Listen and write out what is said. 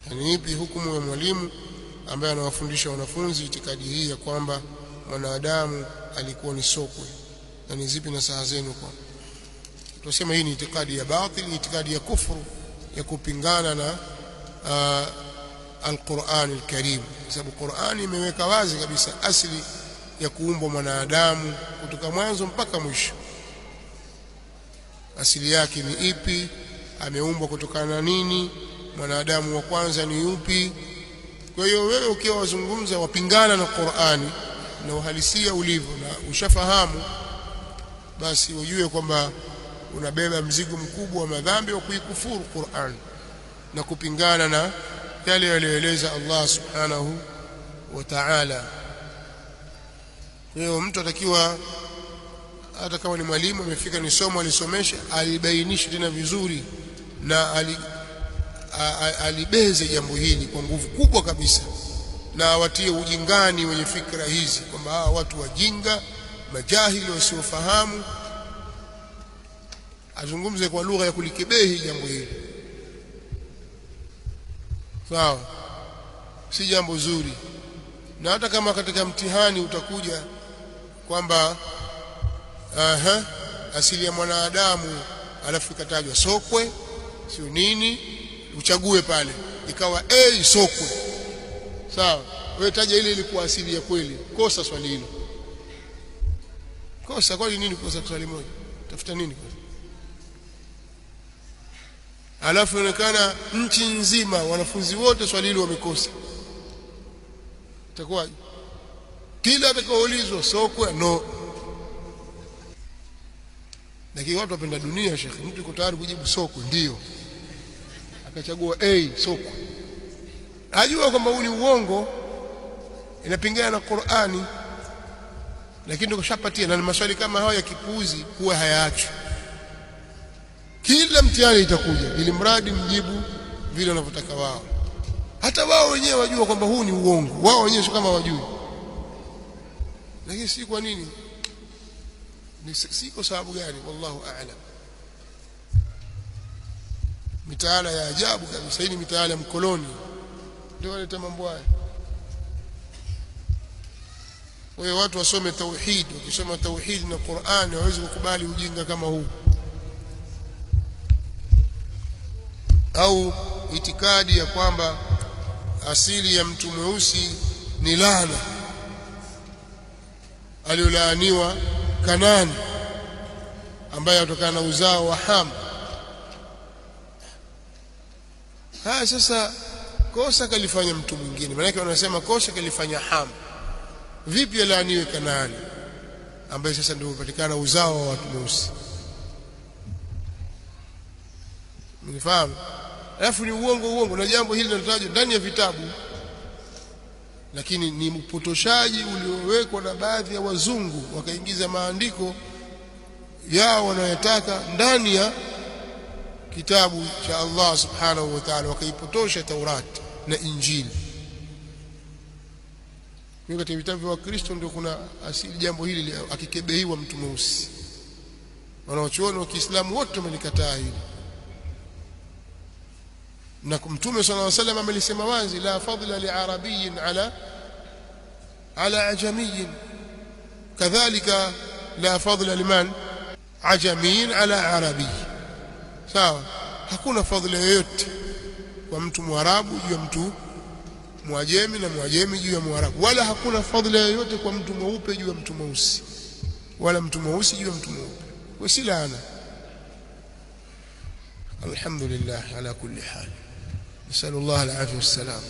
Yani ipi hukumu ya mwalimu ambaye anawafundisha wanafunzi itikadi hii ya kwamba mwanadamu alikuwa ni sokwe? Na ni zipi nasaha zenu kwa? Tunasema hii ni itikadi ya batili, itikadi ya kufuru, ya kupingana na Al-Qur'an Al-Karim, kwa sababu Qur'ani imeweka wazi kabisa asili ya kuumbwa mwanadamu kutoka mwanzo mpaka mwisho. Asili yake ni ipi? Ameumbwa kutokana na nini? Mwanadamu wa kwanza ni yupi? Kwa hiyo wewe ukiwa wazungumza wapingana na Qur'ani na uhalisia ulivyo na ushafahamu, basi ujue kwamba unabeba mzigo mkubwa wa madhambi wa kuikufuru Qur'an na kupingana na yale aliyoeleza Allah subhanahu wa ta'ala. Kwa hiyo mtu atakiwa, hata kama ni mwalimu amefika ni somo alisomesha, alibainisha tena vizuri na alibeze jambo hili kwa nguvu kubwa kabisa, na watie ujingani wenye fikra hizi kwamba hawa watu wajinga, majahili, wasiofahamu. Azungumze kwa lugha ya kulikebehi jambo hili, sawa? Si jambo zuri. Na hata kama katika mtihani utakuja kwamba asili ya mwanadamu alafu ikatajwa sokwe sio nini, uchague pale ikawa sokwe, sawa? Wewe taja ile ilikuwa asili ya kweli, kosa swali hilo. Kosa kwa nini? Kosa swali moja, tafuta nini kosa? Alafu inaonekana nchi nzima wanafunzi wote swali hilo wamekosa, itakuwaje? Kila atakaoulizwa sokwe no. Lakini watu wapenda dunia, shekhi, mtu yuko tayari kujibu sokwe ndio, akachagua sokwe, ajua kwamba huu ni uongo, inapingana na Qur'ani, lakini ndio kushapatia. Na maswali kama hayo ya kipuuzi huwa hayaachwi, kila mtihani itakuja, ili mradi mjibu vile wanavyotaka wao. Hata wao wenyewe wajua kwamba huu ni uongo, wao wenyewe sio kama wajui. Lakini si kwa nini? Si kwa sababu gani? Wallahu a'lam. Mitaala ya ajabu kabisa, hii ni mitaala ya mkoloni ndio waleta mambo haya. Wewe watu wasome tauhid, wakisoma tauhid na Qur'an hawezi kukubali ujinga kama huu, au itikadi ya kwamba asili ya mtu mweusi ni laana, aliolaaniwa Kanani ambaye atokana na uzao wa Ham. Sasa kosa kalifanya mtu mwingine, maana yake wanasema kosa kalifanya Ham. Vipi alaaniwe Kanani ambaye sasa ndio upatikana uzao wa watu weusi? Mnifahamu? Alafu ni uongo, na jambo hili linatajwa ndani ya vitabu, lakini ni mpotoshaji uliowekwa na baadhi ya wazungu, wakaingiza maandiko yao wanayotaka ndani ya kitabu cha Allah subhanahu wa ta'ala, wakaipotosha Taurati na Injili. Katika vitabu vya Wakristo ndio kuna asili jambo hili, akikebehiwa mtu mweusi. Wanaochuoni wa Kiislamu wote wamelikataa hili, na Mtume sallallahu alaihi wasallam amelisema wazi, la fadla li arabiyyin ala ajamiyyin, kadhalika la fadla liman ajamiyyin ala arabiy. Sawa, hakuna fadhila yoyote kwa mtu Mwarabu juu ya mtu Mwajemi na Mwajemi juu ya Mwarabu, wala hakuna fadhila yoyote kwa mtu mweupe juu ya mtu mweusi, wala mtu mweusi juu ya mtu mweupe. Si laana. Alhamdulillah ala kulli hal. نسأل الله العافية والسلام.